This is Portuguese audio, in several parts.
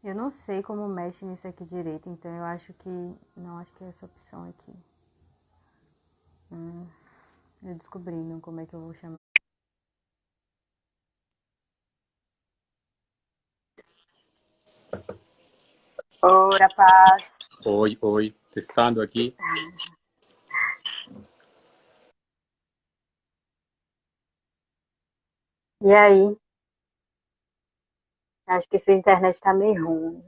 Eu não sei como mexe nisso aqui direito, então eu acho que... Não, acho que é essa opção aqui. Eu descobrindo como é que eu vou chamar. Ora, paz. Oi, testando aqui. E aí? Acho que sua internet tá meio ruim.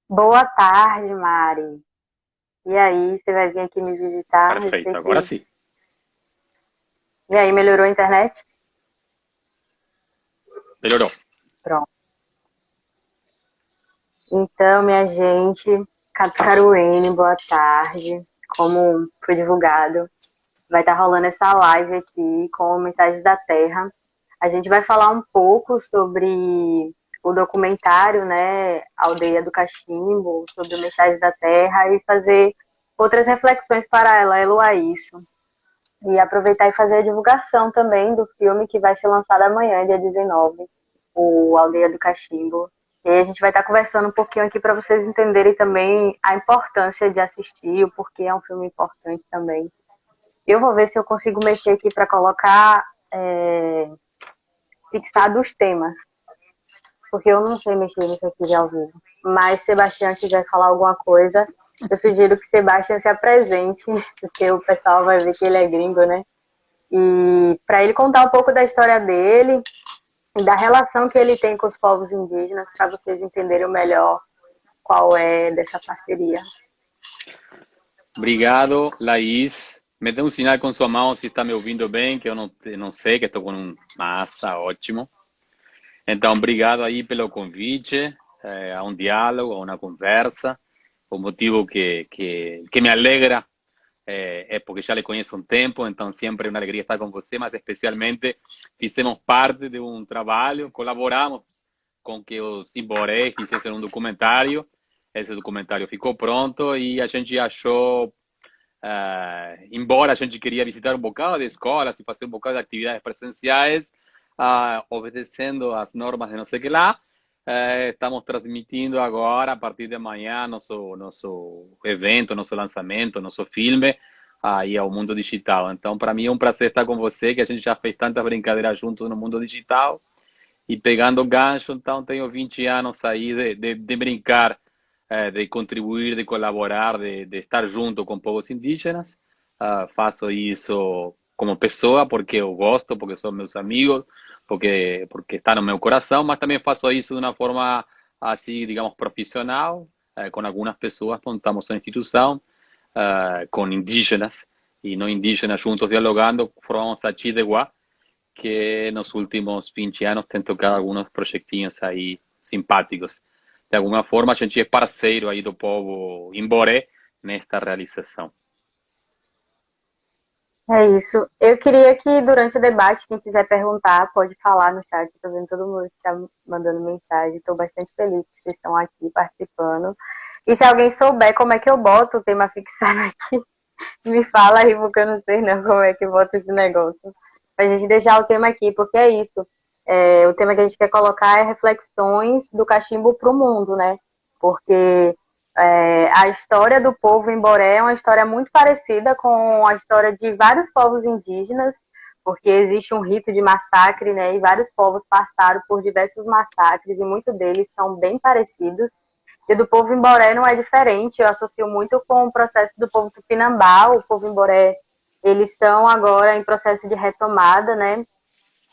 Boa tarde, Mari. E aí, você vai vir aqui me visitar? Eu sei Perfeito, agora que... sim. E aí, melhorou a internet? Melhorou. Pronto. Então, minha gente, Catucaruene, boa tarde. Como foi divulgado, vai estar rolando essa live aqui com Mensagens da Terra. A gente vai falar um pouco sobre o documentário, né, Aldeia do Cachimbo, sobre Mensagens da Terra e fazer outras reflexões paralelo a isso. E aproveitar e fazer a divulgação também do filme que vai ser lançado amanhã, dia 19, o Aldeia do Cachimbo. E aí a gente vai estar conversando um pouquinho aqui para vocês entenderem também a importância de assistir, o porquê é um filme importante também. Eu vou ver se eu consigo mexer aqui para colocar fixado os temas, porque eu não sei mexer nisso aqui de ao vivo. Mas se Sebastião quiser falar alguma coisa, eu sugiro que Sebastião se apresente, porque o pessoal vai ver que ele é gringo, né? E para ele contar um pouco da história dele e da relação que ele tem com os povos indígenas, para vocês entenderem melhor qual é dessa parceria. Obrigado, Laís. Me dê um sinal com sua mão se está me ouvindo bem, que eu não sei, que estou com uma asa, ótimo. Então, obrigado aí pelo convite, a um diálogo, a uma conversa. O motivo que me alegra é porque já lhe conheço há um tempo, então sempre é uma alegria estar com você, mas especialmente fizemos parte de um trabalho, colaboramos com que os Imboré fizessem um documentário. Esse documentário ficou pronto e a gente achou, embora a gente queria visitar um bocado de escolas e fazer um bocado de atividades presenciais, obedecendo as normas de não sei o que lá, estamos transmitindo agora, a partir de amanhã, nosso evento, nosso lançamento, nosso filme, aí ao mundo digital. Então, para mim é um prazer estar com você, que a gente já fez tantas brincadeiras juntos no mundo digital. E pegando o gancho, então tenho 20 anos aí de brincar, de contribuir, de colaborar, de estar junto com povos indígenas. Faço isso como pessoa, porque eu gosto, porque são meus amigos, porque está no meu coração, mas também faço isso de uma forma, assim, digamos, profissional, com algumas pessoas, montamos uma instituição, com indígenas e não indígenas juntos dialogando, formamos a Chidewa, que nos últimos 20 anos tem tocado alguns projetinhos aí simpáticos. De alguma forma, a gente é parceiro aí do povo Imboré nesta realização. É isso. Eu queria que durante o debate, quem quiser perguntar, pode falar no chat. Estou vendo todo mundo que está mandando mensagem. Estou bastante feliz que vocês estão aqui participando. E se alguém souber como é que eu boto o tema fixado aqui, me fala aí, porque eu não sei não como é que eu boto esse negócio. Pra gente deixar o tema aqui, porque é isso. O tema que a gente quer colocar é reflexões do cachimbo para o mundo, né? Porque a história do povo Imboré é uma história muito parecida com a história de vários povos indígenas, porque existe um rito de massacre, né? E vários povos passaram por diversos massacres e muitos deles são bem parecidos. E do povo Imboré não é diferente, eu associo muito com o processo do povo Tupinambá. O povo Imboré, eles estão agora em processo de retomada, né?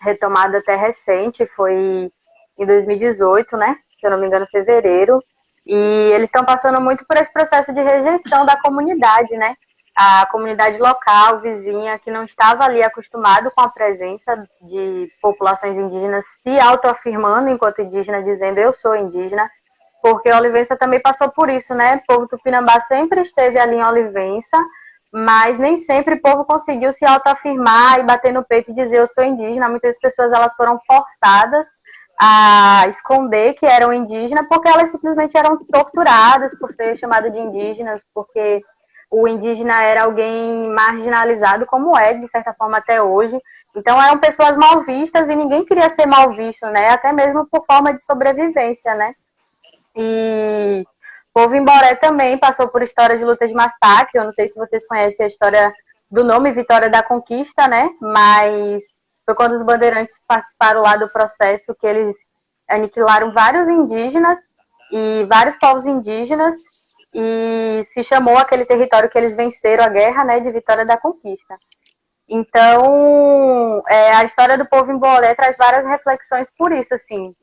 Retomada até recente, foi em 2018, né? Se eu não me engano, fevereiro. E eles estão passando muito por esse processo de rejeição da comunidade, né? A comunidade local, vizinha, que não estava ali acostumado com a presença de populações indígenas se autoafirmando enquanto indígena, dizendo eu sou indígena, porque Olivença também passou por isso, né? O povo tupinambá sempre esteve ali em Olivença, mas nem sempre o povo conseguiu se autoafirmar e bater no peito e dizer eu sou indígena. Muitas pessoas elas foram forçadas a esconder que eram indígenas, porque elas simplesmente eram torturadas por ser chamadas de indígenas, porque o indígena era alguém marginalizado, como é, de certa forma, até hoje. Então, eram pessoas mal vistas e ninguém queria ser mal visto, né? Até mesmo por forma de sobrevivência, né? E o povo Imboré também passou por história de luta de massacre. Eu não sei se vocês conhecem a história do nome Vitória da Conquista, né? Mas foi quando os bandeirantes participaram lá do processo que eles aniquilaram vários indígenas e vários povos indígenas e se chamou aquele território que eles venceram a guerra, né, de Vitória da Conquista. Então, a história do povo Imboré traz várias reflexões por isso, assim.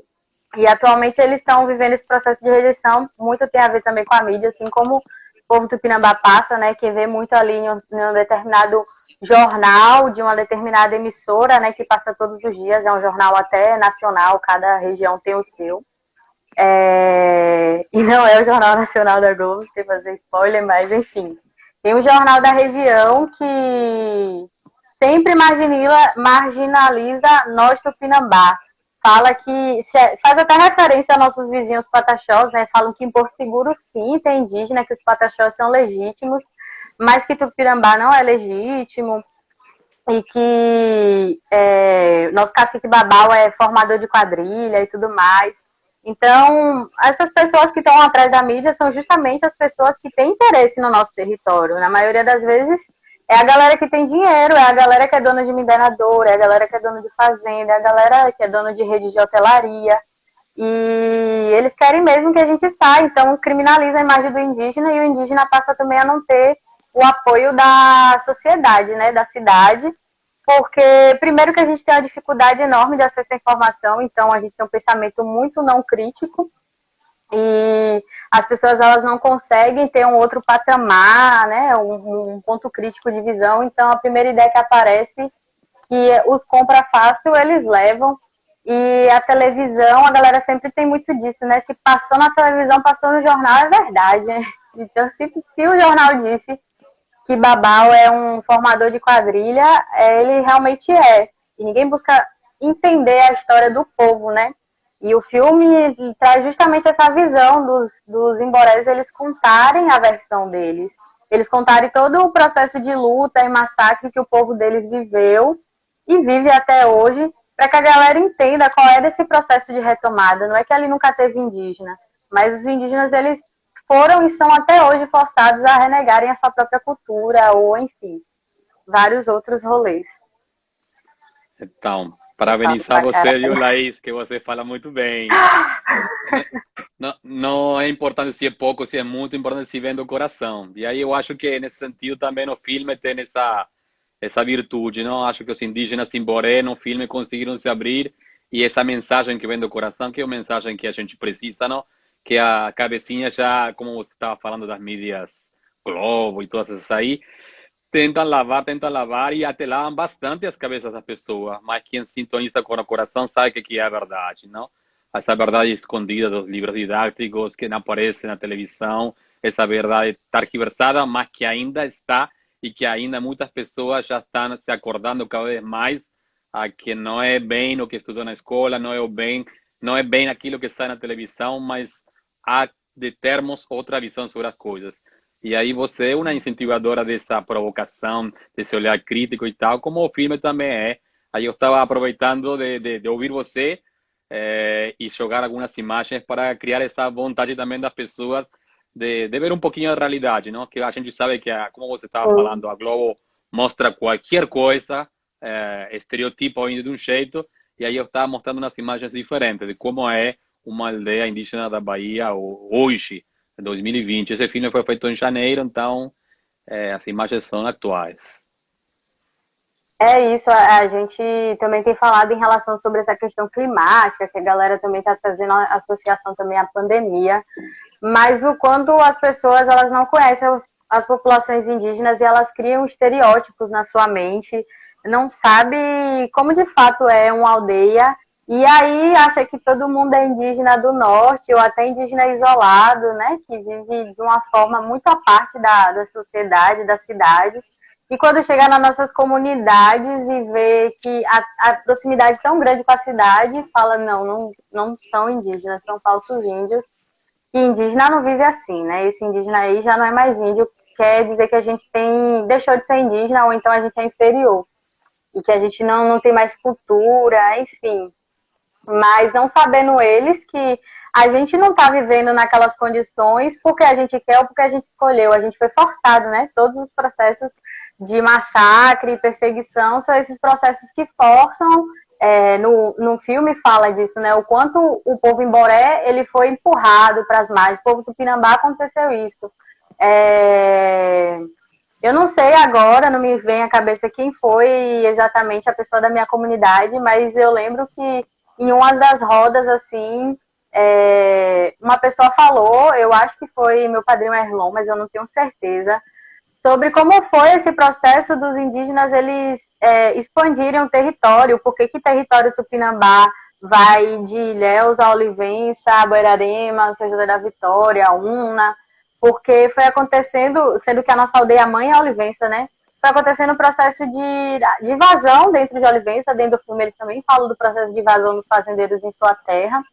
E atualmente eles estão vivendo esse processo de rejeição, muito tem a ver também com a mídia, assim como o povo tupinambá passa, né, que vê muito ali em um determinado jornal, de uma determinada emissora, né, que passa todos os dias, é um jornal até nacional, cada região tem o seu. E não é o Jornal Nacional da Globo, sem fazer spoiler, mas enfim. Tem um jornal da região que sempre marginaliza nós tupinambá. Fala que faz até referência a nossos vizinhos pataxós, né? Falam que em Porto Seguro sim tem indígena, que os pataxós são legítimos, mas que Tupinambá não é legítimo e que nosso cacique Babau é formador de quadrilha e tudo mais. Então, essas pessoas que estão atrás da mídia são justamente as pessoas que têm interesse no nosso território. Na maioria das vezes, é a galera que tem dinheiro, é a galera que é dona de mineradora, é a galera que é dona de fazenda, é a galera que é dona de rede de hotelaria. E eles querem mesmo que a gente saia, então criminaliza a imagem do indígena e o indígena passa também a não ter o apoio da sociedade, né, da cidade, porque primeiro que a gente tem uma dificuldade enorme de acesso à informação, então a gente tem um pensamento muito não crítico, e as pessoas elas não conseguem ter um outro patamar, né, um ponto crítico de visão. Então a primeira ideia que aparece que os compra fácil eles levam, e a televisão, a galera sempre tem muito disso, né, se passou na televisão, passou no jornal, é verdade, né? Então se o jornal disse que Babau é um formador de quadrilha, ele realmente é, e ninguém busca entender a história do povo, né? E o filme traz justamente essa visão dos Imborés, eles contarem a versão deles. Eles contarem todo o processo de luta e massacre que o povo deles viveu e vive até hoje, para que a galera entenda qual é desse processo de retomada. Não é que ali nunca teve indígena, mas os indígenas, eles foram e são até hoje forçados a renegarem a sua própria cultura, ou enfim, vários outros rolês. Então, parabenizar você, viu, Laís, que você fala muito bem. Não, não é importante se é pouco, se é muito, é importante se vem do coração. E aí eu acho que nesse sentido também o filme tem essa virtude, não? Acho que os indígenas em Boré no filme conseguiram se abrir e essa mensagem que vem do coração, que é uma mensagem que a gente precisa, não? Que a cabecinha já, como você estava falando das mídias Globo e todas essas aí, tentam lavar e até lavam bastante as cabeças das pessoas, mas quem sintoniza com o coração sabe que é a verdade, não? Essa verdade escondida dos livros didáticos que não aparece na televisão, essa verdade targiversada, mas que ainda está e que ainda muitas pessoas já estão se acordando cada vez mais a que não é bem o que estudou na escola, não é bem aquilo que sai na televisão, mas há de termos outra visão sobre as coisas. E aí você é uma incentivadora dessa provocação, desse olhar crítico e tal, como o filme também é. Aí eu estava aproveitando de ouvir você e jogar algumas imagens para criar essa vontade também das pessoas de ver um pouquinho da realidade, não? Que a gente sabe que, como você estava falando, a Globo mostra qualquer coisa, estereotipa ainda de um jeito, e aí eu estava mostrando umas imagens diferentes de como é uma aldeia indígena da Bahia hoje, em 2020. Esse filme foi feito em janeiro, então as imagens são atuais. É isso, a gente também tem falado em relação sobre essa questão climática, que a galera também está trazendo a associação também à pandemia, mas o quanto as pessoas elas não conhecem as populações indígenas e elas criam estereótipos na sua mente, não sabe como de fato é uma aldeia, e aí acha que todo mundo é indígena do norte, ou até indígena isolado, né, que vive de uma forma muito à parte da sociedade, da cidade, E quando chega nas nossas comunidades e vê que a proximidade tão grande com a cidade, fala, não são indígenas, são falsos índios. E indígena não vive assim, né? Esse indígena aí já não é mais índio, quer dizer que a gente deixou de ser indígena ou então a gente é inferior. E que a gente não tem mais cultura, enfim. Mas não sabendo eles que a gente não está vivendo naquelas condições porque a gente quer ou porque a gente escolheu. A gente foi forçado, né? Todos os processos de massacre e perseguição são esses processos que forçam. No filme fala disso, né? O quanto o povo Imboré ele foi empurrado para as margens. O povo Tupinambá aconteceu isso. Eu não sei agora, não me vem à cabeça quem foi exatamente a pessoa da minha comunidade, mas eu lembro que em uma das rodas, assim, uma pessoa falou, eu acho que foi meu padrinho Erlon, mas eu não tenho certeza, sobre como foi esse processo dos indígenas eles expandirem o território, por que território Tupinambá vai de Ilhéus a Olivença, a Boirarema, São José da Vitória, Una, porque foi acontecendo, sendo que a nossa aldeia mãe é Olivença, né? Foi acontecendo um processo de invasão dentro de Olivença, dentro do filme eles também falam do processo de invasão dos fazendeiros em sua terra,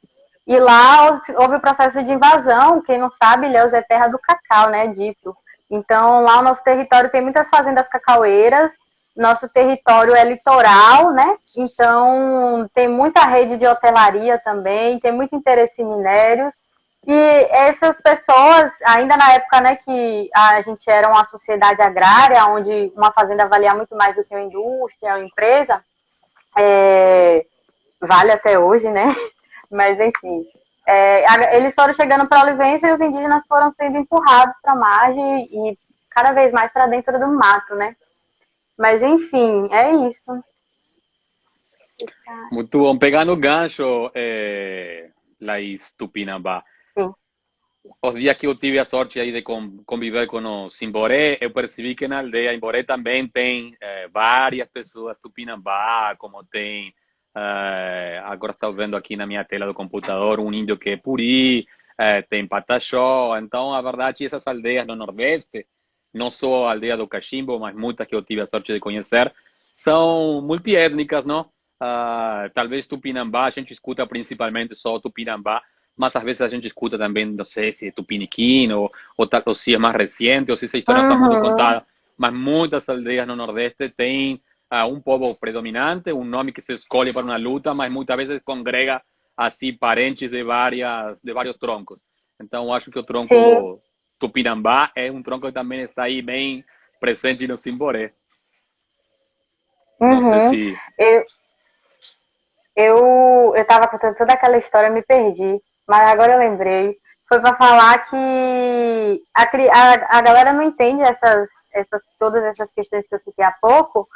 e lá houve o processo de invasão, quem não sabe, Ilhéus é terra do cacau, né, dito. Então, lá o nosso território tem muitas fazendas cacaueiras, nosso território é litoral, né? Então, tem muita rede de hotelaria também, tem muito interesse em minérios. E essas pessoas, ainda na época, né, que a gente era uma sociedade agrária, onde uma fazenda valia muito mais do que uma indústria, uma empresa, vale até hoje, né? Mas, enfim, eles foram chegando para a Olivença e os indígenas foram sendo empurrados para a margem e cada vez mais para dentro do mato, né? Mas, enfim, é isso. Muito bom. Pegando o gancho, Laís Tupinambá. Sim. Os dias que eu tive a sorte aí de conviver com os Imboré, eu percebi que na aldeia Imboré também tem várias pessoas Tupinambá, como tem, agora estou vendo aqui na minha tela do computador, um índio que é Puri, tem Pataxó. Então, a verdade, essas aldeias no Nordeste, não só a aldeia do Cachimbo, mas muitas que eu tive a sorte de conhecer, são multiétnicas, não? Talvez Tupinambá, a gente escuta principalmente só Tupinambá, mas às vezes a gente escuta também, não sei se é Tupiniquim ou se é mais recente, ou se essa história está muito contada, mas muitas aldeias no Nordeste têm um povo predominante, um nome que se escolhe para uma luta, mas muitas vezes congrega assim parentes de vários troncos. Então acho que o tronco Sim. Tupinambá é um tronco que também está aí bem presente no Simboré. Não sei se... Eu estava contando toda aquela história, me perdi, mas agora eu lembrei. Foi para falar que a galera não entende todas essas questões que eu citei há pouco,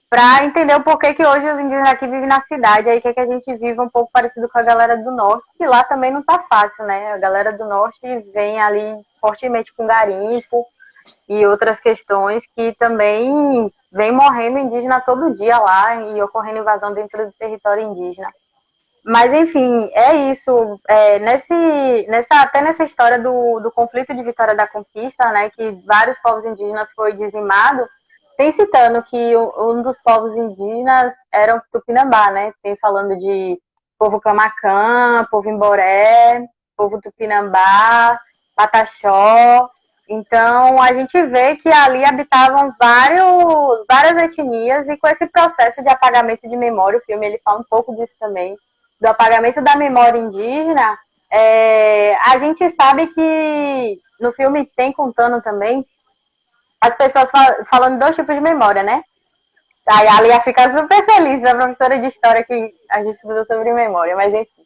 para entender o porquê que hoje os indígenas aqui vivem na cidade, aí que a gente vive um pouco parecido com a galera do norte, que lá também não tá fácil, né? A galera do norte vem ali fortemente com garimpo e outras questões que também vem morrendo indígena todo dia lá e ocorrendo invasão dentro do território indígena. Mas, enfim, é isso. Até nessa história do conflito de Vitória da Conquista, né, que vários povos indígenas foi dizimado, tem citando que um dos povos indígenas era o Tupinambá, né? Tem falando de povo Camacã, povo Imboré, povo Tupinambá, Pataxó. Então, a gente vê que ali habitavam várias etnias e com esse processo de apagamento de memória, o filme ele fala um pouco disso também, do apagamento da memória indígena, a gente sabe que no filme tem contando também as pessoas falando dois tipos de memória, né? Aí a Lia fica super feliz, a professora de história que a gente estudou sobre memória, mas enfim.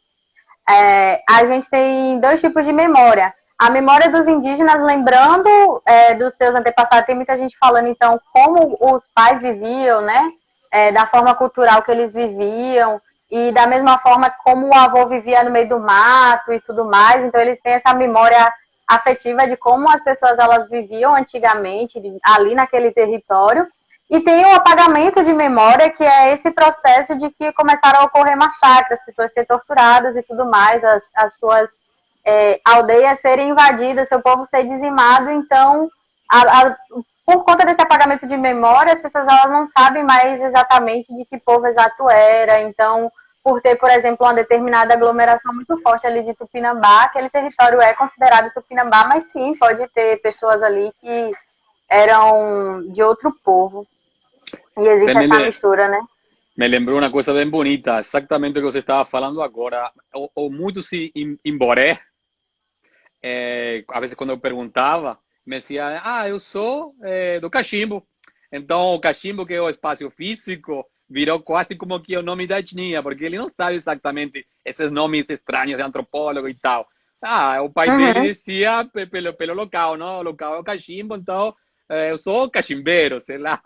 A gente tem dois tipos de memória. A memória dos indígenas, lembrando dos seus antepassados, tem muita gente falando, então, como os pais viviam, né? Da forma cultural que eles viviam, e da mesma forma como o avô vivia no meio do mato e tudo mais. Então, eles têm essa memória afetiva de como as pessoas elas viviam antigamente, ali naquele território. E tem o apagamento de memória, que é esse processo de que começaram a ocorrer massacres, as pessoas serem torturadas e tudo mais, as suas aldeias serem invadidas, seu povo ser dizimado. Então, por conta desse apagamento de memória, as pessoas elas não sabem mais exatamente de que povo exato era. Então, por ter, por exemplo, uma determinada aglomeração muito forte ali de Tupinambá, aquele território é considerado Tupinambá, mas sim, pode ter pessoas ali que eram de outro povo. E existe essa mistura, né? Me lembrou uma coisa bem bonita, exatamente o que você estava falando agora. O muitos em Boré, a vezes quando eu perguntava, me dizia, eu sou do cachimbo. Então, o cachimbo, que é o espaço físico, virou quase como que o nome da etnia, porque ele não sabe exatamente esses nomes estranhos de antropólogo e tal. O pai dele dizia pelo local, não? O local é o cachimbo, então eu sou cachimbeiro, sei lá.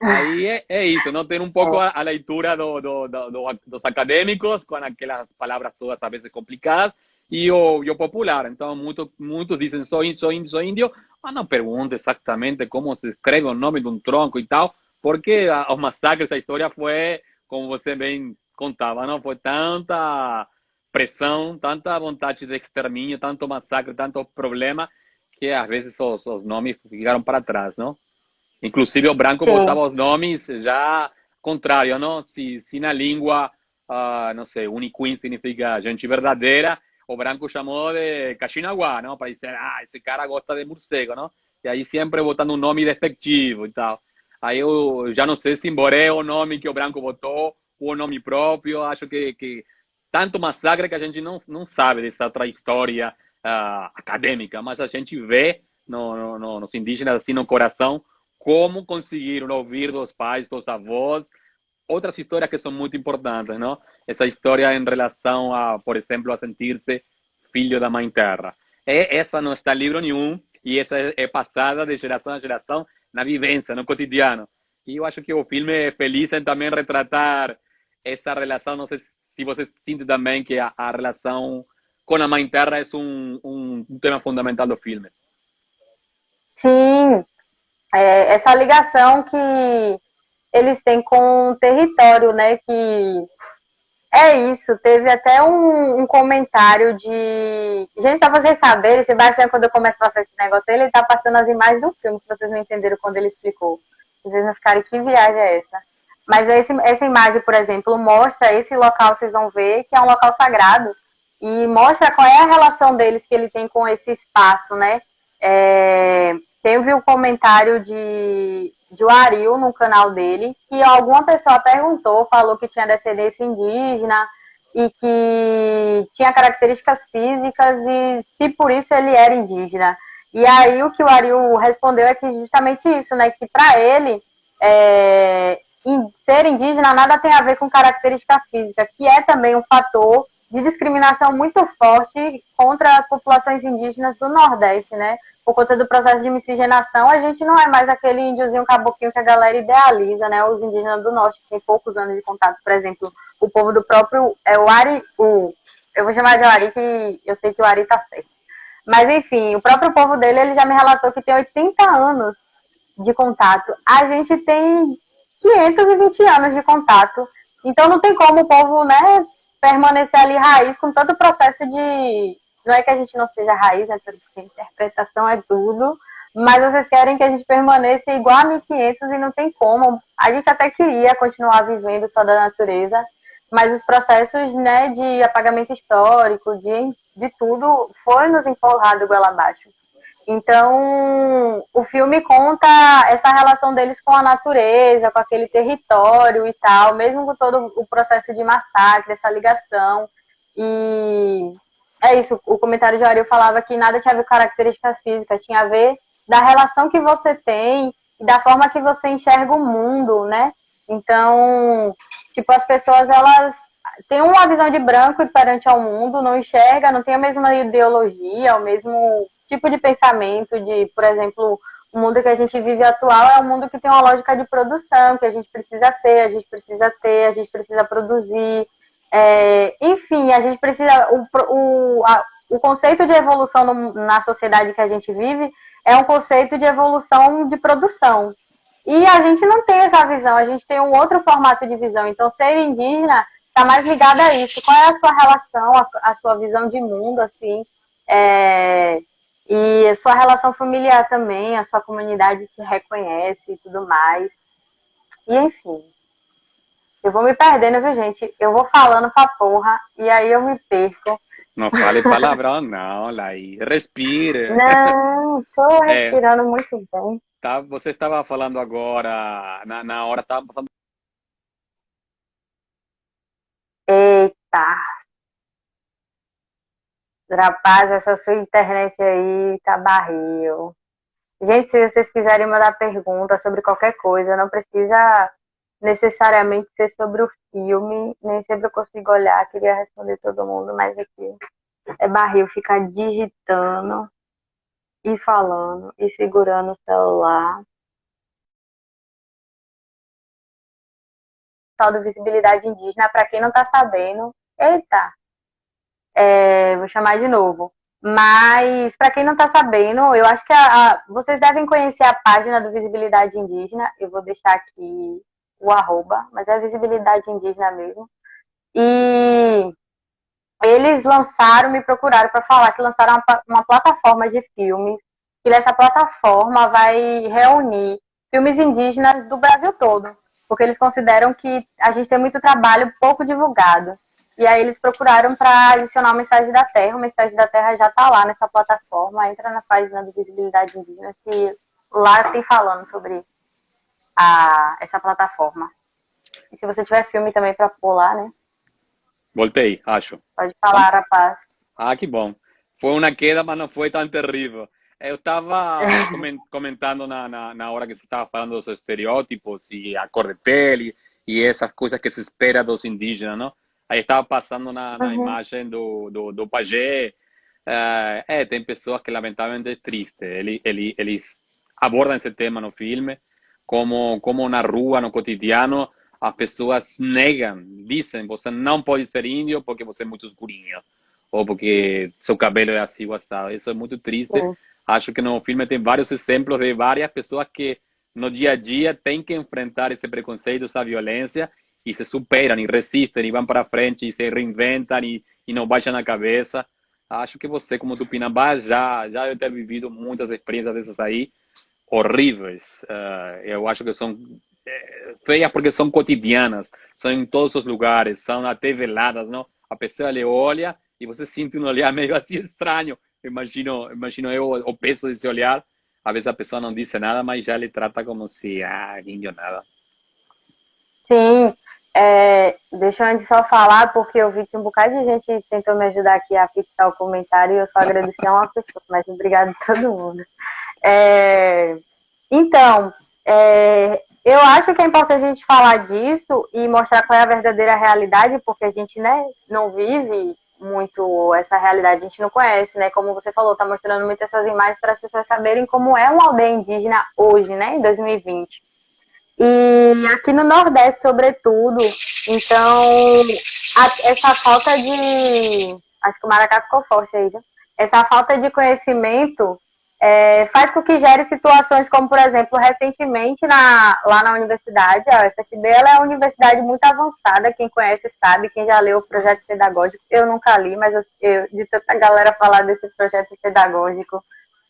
Aí é isso, não tem um pouco a leitura dos acadêmicos, com aquelas palavras todas às vezes complicadas, e o popular. Então, muitos dizem, sou índio, mas não pergunta exatamente como se escreve o nome de um tronco e tal, porque os massacres, a história foi, como você bem contava, não? Foi tanta pressão, tanta vontade de extermínio, tanto massacre, tanto problema, que às vezes os nomes ficaram para trás, não? Inclusive o branco botava os nomes já contrário, não? Se na língua, não sei, Uniquim significa gente verdadeira, o branco chamou de Kaxinawa, não? Para dizer, esse cara gosta de morcego, não? E aí sempre botando um nome despectivo e tal. Aí eu já não sei se Boré é o nome que o branco botou ou o nome próprio. Acho que tanto massacre que a gente não sabe dessa trajetória acadêmica, mas a gente vê nos indígenas assim no coração como conseguiram ouvir dos pais, dos avós, outras histórias que são muito importantes, não? Essa história em relação a, por exemplo, a sentir-se filho da mãe terra. Essa não está em livro nenhum, e essa é passada de geração a geração na vivência, no cotidiano. E eu acho que o filme é feliz em também retratar essa relação. Não sei se você sente também que a relação com a mãe terra é um tema fundamental do filme. Sim, essa ligação que eles têm com o território, né? Que é isso. Teve até um comentário de. Gente, só vocês saberem, Sebastião, quando eu começo a passar esse negócio, ele tá passando as imagens do filme, que vocês não entenderam quando ele explicou. Vocês não ficaram, que viagem é essa? Mas essa imagem, por exemplo, mostra esse local, vocês vão ver, que é um local sagrado. E mostra qual é a relação deles que ele tem com esse espaço, né? Teve um comentário de Aril no canal dele, que alguma pessoa perguntou, falou que tinha descendência indígena e que tinha características físicas e se por isso ele era indígena. E aí o que o Aril respondeu é que justamente isso, né? Que para ele ser indígena nada tem a ver com característica física, que é também um fator de discriminação muito forte contra as populações indígenas do Nordeste, né? Por conta do processo de miscigenação, a gente não é mais aquele índiozinho caboclinho que a galera idealiza, né? Os indígenas do Norte que têm poucos anos de contato, por exemplo, o povo do próprio Ari, eu vou chamar de Ari, que eu sei que o Ari tá certo. Mas, enfim, o próprio povo dele, ele já me relatou que tem 80 anos de contato. A gente tem 520 anos de contato. Então, não tem como o povo, né, permanecer ali raiz com todo o processo de... Não é que a gente não seja raiz, né, porque interpretação é tudo, mas vocês querem que a gente permaneça igual a 1500 e não tem como. A gente até queria continuar vivendo só da natureza, mas os processos, né, de apagamento histórico, de tudo, foi nos empurrado goela abaixo. Então, o filme conta essa relação deles com a natureza, com aquele território e tal, mesmo com todo o processo de massacre, essa ligação. E é isso, o comentário de Ariel falava que nada tinha a ver com características físicas, tinha a ver da relação que você tem e da forma que você enxerga o mundo, né? Então, tipo, as pessoas, elas têm uma visão de branco perante ao mundo, não enxerga, não tem a mesma ideologia, o mesmo tipo de pensamento de, por exemplo, o mundo que a gente vive atual é um mundo que tem uma lógica de produção, que a gente precisa ser, a gente precisa ter, a gente precisa produzir. Enfim, a gente precisa... O conceito de evolução na sociedade que a gente vive é um conceito de evolução de produção. E a gente não tem essa visão, a gente tem um outro formato de visão. Então, ser indígena está mais ligado a isso. Qual é a sua relação, a sua visão de mundo, assim... E a sua relação familiar também, a sua comunidade te reconhece e tudo mais. E enfim, eu vou me perdendo, viu, gente? Eu vou falando pra porra e aí eu me perco. Não fale palavrão, não, Laís. Respire. Não, tô É, respirando muito bem. tá, você estava falando agora, na hora, estava passando. Eita, rapaz, essa sua internet aí tá barril. Gente, se vocês quiserem mandar pergunta sobre qualquer coisa, não precisa necessariamente ser sobre o filme, nem sempre eu consigo olhar, queria responder todo mundo, mas aqui é barril ficar digitando e falando e segurando o celular. Tal do Visibilidade Indígena, para quem não está sabendo, eita, vou chamar de novo. Mas, para quem não está sabendo, eu acho que vocês devem conhecer a página do Visibilidade Indígena. Eu vou deixar aqui o arroba, mas é Visibilidade Indígena mesmo. E eles lançaram, me procuraram para falar que lançaram uma plataforma de filmes. E nessa plataforma vai reunir filmes indígenas do Brasil todo. Porque eles consideram que a gente tem muito trabalho pouco divulgado. E aí eles procuraram para adicionar o Mensagem da Terra. O Mensagem da Terra já está lá nessa plataforma. Entra na página do Visibilidade Indígena, que lá tem falando sobre essa plataforma. E se você tiver filme também para pôr lá, né? Voltei, acho. Pode falar, rapaz. Ah, que bom. Foi uma queda, mas não foi tão terrível. Eu estava comentando na hora que você estava falando dos estereótipos e a cor de pele e essas coisas que se espera dos indígenas, não? Aí estava passando na Uhum. imagem do pajé. Tem pessoas que lamentavelmente é triste. Eles abordam esse tema no filme, como na rua, no cotidiano, as pessoas negam, dizem, você não pode ser índio porque você é muito escurinho ou porque seu cabelo é assim ou assado. Isso é muito triste. Sim. Acho que no filme tem vários exemplos de várias pessoas que no dia a dia têm que enfrentar esse preconceito, essa violência, e se superam, e resistem, e vão para frente, e se reinventam, e não baixam a cabeça. Acho que você, como Tupinambá, já deve ter vivido muitas experiências dessas aí, horríveis. Eu acho que são feias porque são cotidianas, são em todos os lugares, são até veladas, não? A pessoa lhe olha e você sente um olhar meio assim estranho. Imagino eu o peso desse olhar. Às vezes a pessoa não disse nada, mas já lhe trata como se, índio nada. Sim, deixa eu antes só falar, porque eu vi que um bocado de gente tentou me ajudar aqui a fixar o comentário e eu só agradeci a uma pessoa, mas obrigado a todo mundo. É, então, eu acho que é importante a gente falar disso e mostrar qual é a verdadeira realidade, porque a gente, né, não vive muito essa realidade, a gente não conhece, né? Como você falou, tá mostrando muito essas imagens para as pessoas saberem como é uma aldeia indígena hoje, né, em 2020. E aqui no Nordeste, sobretudo, então, essa falta de. Acho que o Maracá ficou forte aí, né? Essa falta de conhecimento faz com que gere situações como, por exemplo, recentemente lá na universidade, a UFSB, ela é uma universidade muito avançada, quem conhece sabe, quem já leu o projeto pedagógico, eu nunca li, mas de tanta galera falar desse projeto pedagógico,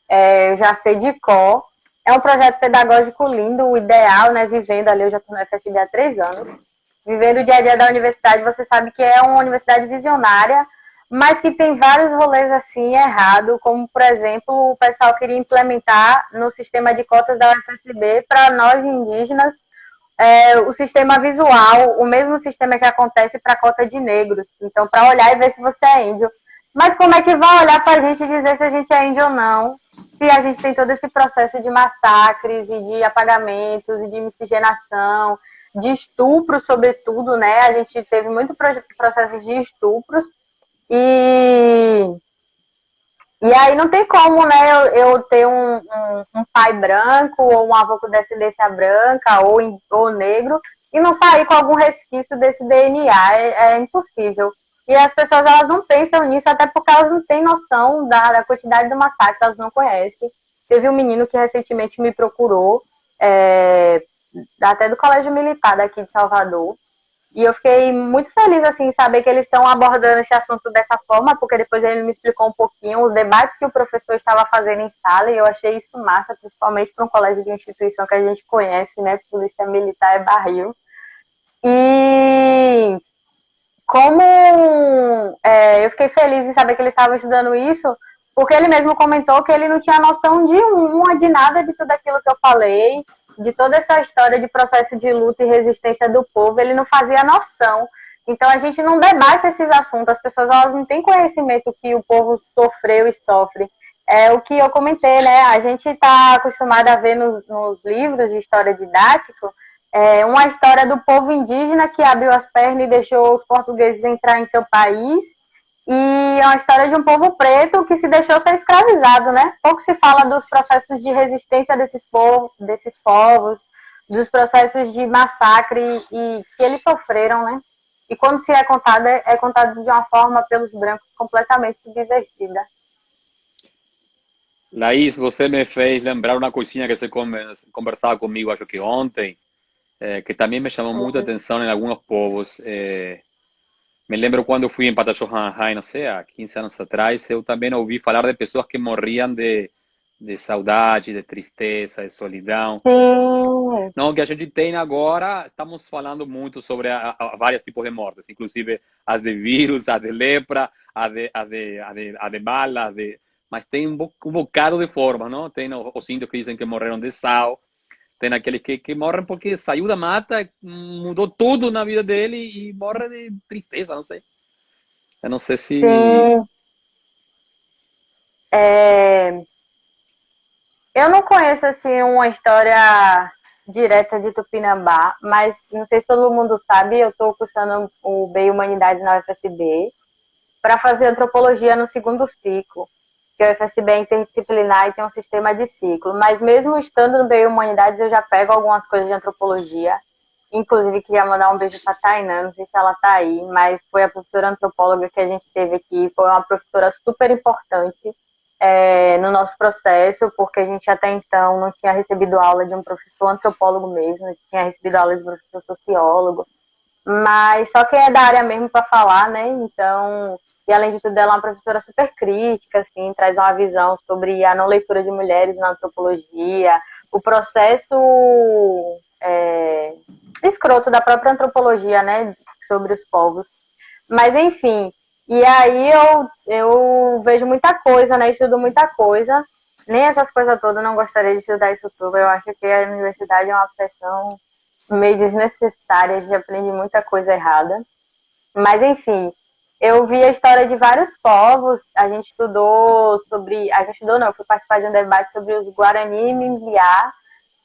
eu já sei de cor. É um projeto pedagógico lindo, o ideal, né? Vivendo ali, eu já estou na FSB há 3 anos. Vivendo o dia a dia da universidade, você sabe que é uma universidade visionária, mas que tem vários rolês assim errados, como, por exemplo, o pessoal queria implementar no sistema de cotas da UFSB para nós indígenas o sistema visual, o mesmo sistema que acontece para a cota de negros. Então, para olhar e ver se você é índio. Mas como é que vai olhar para a gente e dizer se a gente é índio ou não? Se a gente tem todo esse processo de massacres e de apagamentos e de miscigenação, de estupro, sobretudo, né? A gente teve muito processos de estupros e aí não tem como, né, eu ter um pai branco ou um avô com descendência branca ou negro e não sair com algum resquício desse DNA. É impossível. E as pessoas elas não pensam nisso, até porque elas não têm noção da quantidade do massacre, elas não conhecem. Teve um menino que recentemente me procurou, até do Colégio Militar daqui de Salvador, E eu fiquei muito feliz, assim, em saber que eles estão abordando esse assunto dessa forma, porque depois ele me explicou um pouquinho os debates que o professor estava fazendo em sala, e eu achei isso massa, principalmente para um colégio de instituição que a gente conhece, né? Polícia Militar é barril. E como eu fiquei feliz em saber que ele estava estudando isso, porque ele mesmo comentou que ele não tinha noção de de nada de tudo aquilo que eu falei, de toda essa história de processo de luta e resistência do povo, ele não fazia noção. Então a gente não debate esses assuntos, as pessoas elas não têm conhecimento que o povo sofreu e sofre. É o que eu comentei, né? A gente está acostumado a ver nos livros de história didático uma história do povo indígena que abriu as pernas e deixou os portugueses entrar em seu país, e é uma história de um povo preto que se deixou ser escravizado, né? Pouco se fala dos processos de resistência desses povos, dos processos de massacre e que eles sofreram, né? E quando se é contado de uma forma pelos brancos completamente divertida. Laís, você me fez lembrar uma coisinha que você conversava comigo, acho que ontem, que também me chamou muita atenção em alguns povos. Me lembro quando fui em Patagonia, não sei, há 15 anos atrás, eu também ouvi falar de pessoas que morriam de saudade, de tristeza, de solidão. Sim, Não, que a gente tem agora, estamos falando muito sobre vários tipos de mortes, inclusive as de vírus, as de lepra, a de bala, mas tem um bocado de formas, não? Tem os índios que dizem que morreram de sal, tem aqueles que morrem porque saiu da mata, mudou tudo na vida dele e morre de tristeza, não sei. Eu não sei se... sim. Eu não conheço assim uma história direta de Tupinambá, mas não sei se todo mundo sabe, eu estou cursando o BI Humanidades na UFSB para fazer antropologia no segundo ciclo, que a UFSB é interdisciplinar e tem um sistema de ciclo. Mas mesmo estando no BI Humanidades, eu já pego algumas coisas de antropologia. Inclusive, queria mandar um beijo para a Tainá, não sei se ela está aí, mas foi a professora antropóloga que a gente teve aqui, foi uma professora super importante no nosso processo, porque a gente até então não tinha recebido aula de um professor antropólogo mesmo, a gente tinha recebido aula de um professor sociólogo, mas só quem é da área mesmo para falar, né? Então, e além de tudo, ela é uma professora super crítica, assim, traz uma visão sobre a não leitura de mulheres na antropologia, o processo escroto da própria antropologia, né? Sobre os povos. Mas, enfim, e aí eu vejo muita coisa, né? Estudo muita coisa. Nem essas coisas todas, eu não gostaria de estudar isso tudo. Eu acho que a universidade é uma pressão meio desnecessária, a gente aprende muita coisa errada. Mas, enfim, eu vi a história de vários povos, a gente estudou sobre... A gente estudou não, eu fui participar de um debate sobre os Guarani e Mimbiá,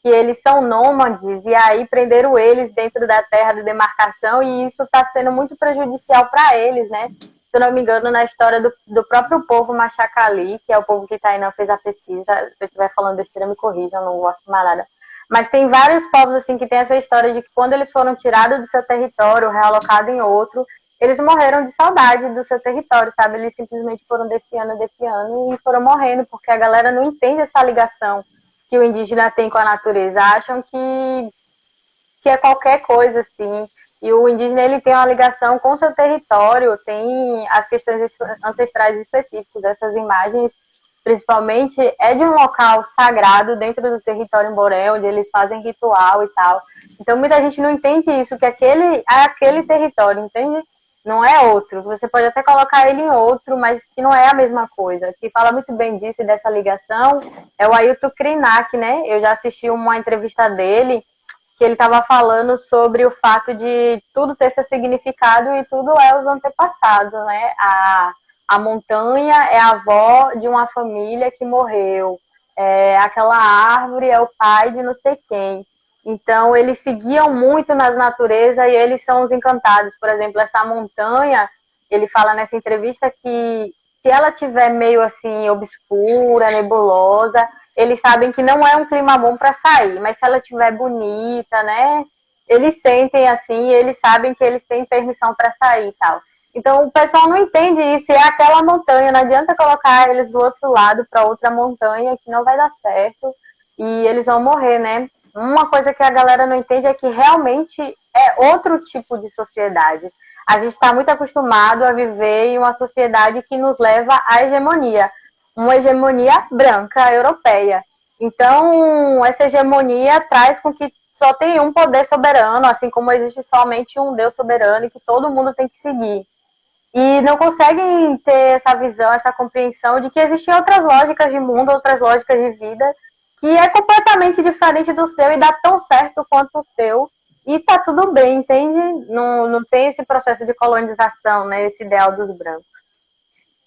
que eles são nômades, e aí prenderam eles dentro da terra de demarcação, e isso está sendo muito prejudicial para eles, né? Se eu não me engano, na história do próprio povo Machacali, que é o povo que Tainá fez a pesquisa, se eu estiver falando besteira, me corrijam, não gosto mais nada. Mas tem vários povos assim que tem essa história de que quando eles foram tirados do seu território, realocados em outro, eles morreram de saudade do seu território, sabe? Eles simplesmente foram defiando e foram morrendo, porque a galera não entende essa ligação que o indígena tem com a natureza, acham que é qualquer coisa, assim. E o indígena, ele tem uma ligação com o seu território, tem as questões ancestrais específicas. Essas imagens, principalmente, é de um local sagrado dentro do território Boré, onde eles fazem ritual e tal. Então, muita gente não entende isso, que aquele é aquele território, entende? Não é outro. Você pode até colocar ele em outro, mas que não é a mesma coisa. Que fala muito bem disso e dessa ligação é o Ailton Krenak, né? Eu já assisti uma entrevista dele, que ele estava falando sobre o fato de tudo ter seu significado e tudo é os antepassados, né? A montanha é a avó de uma família que morreu, aquela árvore é o pai de não sei quem. Então, eles seguiam muito nas naturezas e eles são os encantados. Por exemplo, essa montanha, ele fala nessa entrevista que se ela tiver meio assim obscura, nebulosa, eles sabem que não é um clima bom para sair, mas se ela estiver bonita, né, eles sentem assim, e eles sabem que eles têm permissão para sair e tal. Então o pessoal não entende isso, é aquela montanha, não adianta colocar eles do outro lado para outra montanha que não vai dar certo e eles vão morrer, né? uma coisa que a galera não entende é que realmente é outro tipo de sociedade. A gente está muito acostumado a viver em uma sociedade que nos leva à hegemonia, uma hegemonia branca, europeia. Então, essa hegemonia traz com que só tem um poder soberano, assim como existe somente um Deus soberano e que todo mundo tem que seguir. E não conseguem ter essa visão, essa compreensão de que existem outras lógicas de mundo, outras lógicas de vida, que é completamente diferente do seu e dá tão certo quanto o seu. E tá tudo bem, entende? Não tem esse processo de colonização, né? Esse ideal dos brancos.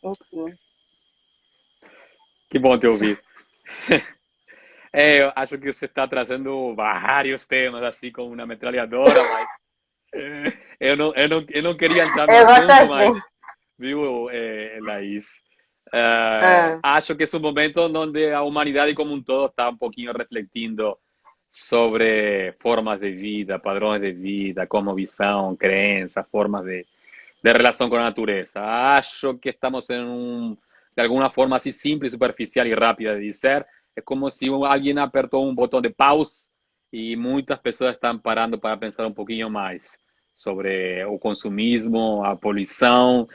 Enfim. Que bom te ouvir. Eu acho que você está trazendo vários temas, assim como uma metralhadora, mas eu não queria entrar no Eu gosto assunto, mas, assim. viu, Laís? Ah, Acho que es un momento donde la humanidad como un todo está un poquito refletiendo sobre formas de vida, padrões de vida, como visão, crenças, formas de relação com a natureza. Acho que estamos em de alguma forma assim simples, superficial e rápida de dizer, é como se alguém apertou um botão de pause e muitas pessoas estão parando para pensar um pouquinho mais sobre o consumismo, a poluição,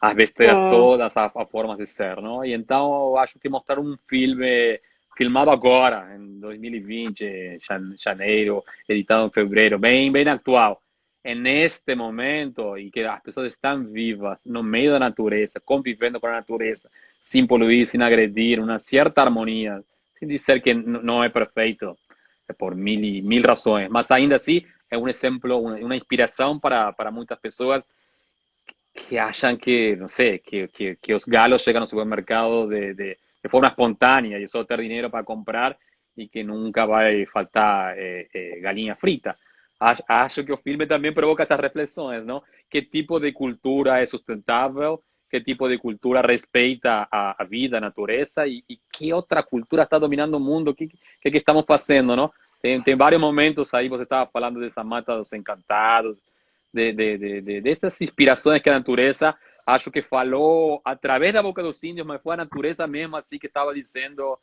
as besteiras sim, todas, as formas de ser, não? E então eu acho que mostrar um filme filmado agora, em 2020, janeiro, editado em fevereiro, bem atual, neste momento, e que as pessoas estão vivas, no meio da natureza, convivendo com a natureza, sem poluir, sem agredir, uma certa harmonia, sem dizer que não é perfeito, por mil razões, mas ainda assim é um exemplo, uma inspiração para muitas pessoas que acham que, não sei, que os galos chegam no supermercado de forma espontânea e só ter dinheiro para comprar e que nunca vai faltar galinha frita. Acho que o filme também provoca essas reflexões, não? Que tipo de cultura é sustentável, que tipo de cultura respeita a vida, a natureza e que outra cultura está dominando o mundo, que estamos fazendo, não? Tem vários momentos aí, você estava falando dessa mata dos encantados, de estas inspirações que a natureza, acho que falou a través da boca dos índios, mas foi a natureza mesmo assim que estava dizendo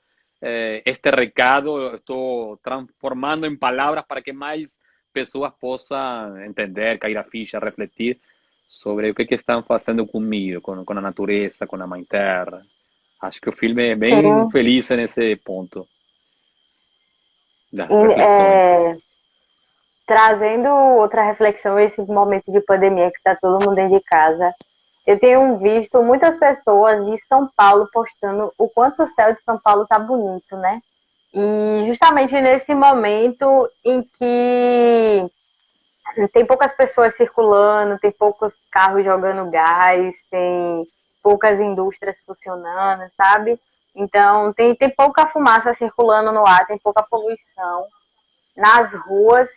este recado, eu estou transformando em palavras para que mais pessoas possam entender, cair a ficha, refletir sobre o que estão fazendo comigo, com a natureza, com a mãe terra. Acho que o filme é bem sim. feliz nesse ponto das E, reflexões. trazendo outra reflexão, esse momento de pandemia que está todo mundo dentro de casa, eu tenho visto muitas pessoas de São Paulo postando o quanto o céu de São Paulo tá bonito, né? E justamente nesse momento em que tem poucas pessoas circulando, tem poucos carros jogando gás, tem poucas indústrias funcionando, sabe? Então tem pouca fumaça circulando no ar, tem pouca poluição nas ruas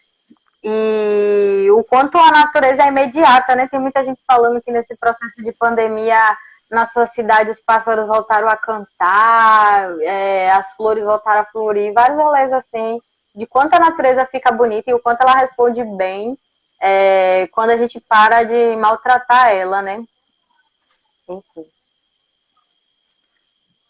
e o quanto a natureza é imediata, né? Tem muita gente falando que nesse processo de pandemia na sua cidade os pássaros voltaram a cantar, as flores voltaram a florir, vários rolês assim, de quanto a natureza fica bonita e o quanto ela responde bem quando a gente para de maltratar ela, né? Enfim.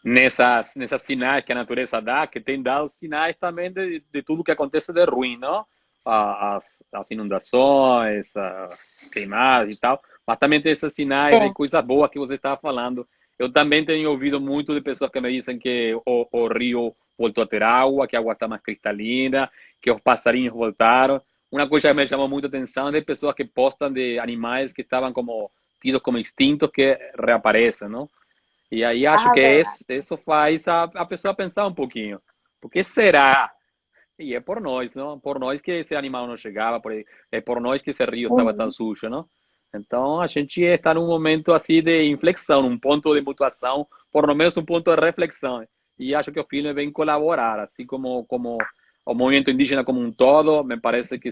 Nessas sinais que a natureza dá, que tem dado sinais também de tudo que acontece de ruim, não? As inundações, as queimadas e tal, mas também tem esses sinais de Sim. coisas boas que você estava falando. Eu também tenho ouvido muito de pessoas que me dizem que o rio voltou a ter água, que a água está mais cristalina, que os passarinhos voltaram. Uma coisa que me chamou muita atenção é de pessoas que postam de animais que estavam como tidos como extintos que reaparecem, não? E aí acho Ah, que verdade. isso faz a pessoa pensar um pouquinho. Por que será? E é por nós, não? Por nós que esse animal não chegava, é por nós que esse rio estava tão Uhum. sujo, não? Então a gente está num momento assim de inflexão, um ponto de mutação, por lo menos um ponto de reflexão. E acho que o filme vem colaborar, assim como o movimento indígena como um todo, me parece que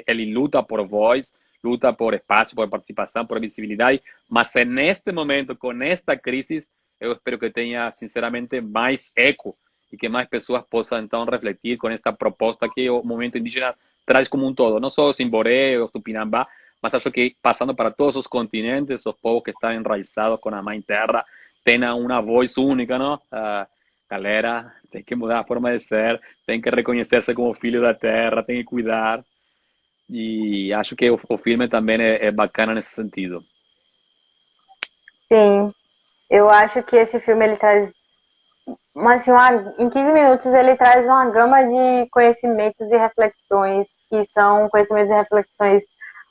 ele luta por voz, luta por espaço, por participação, por visibilidade, mas neste momento, com esta crise, eu espero que tenha, sinceramente, mais eco e que mais pessoas possam então refletir com esta proposta que o movimento indígena traz como um todo, não só os Imboré, os Tupinambá, mas acho que passando para todos os continentes, os povos que estão enraizados com a mãe terra tenham uma voz única, não? galera, tem que mudar a forma de ser, tem que reconhecer-se como filho da terra, tem que cuidar. E acho que o filme também é bacana nesse sentido. Sim, eu acho que esse filme ele traz, mas assim, em 15 minutos ele traz uma gama de conhecimentos e reflexões que são conhecimentos e reflexões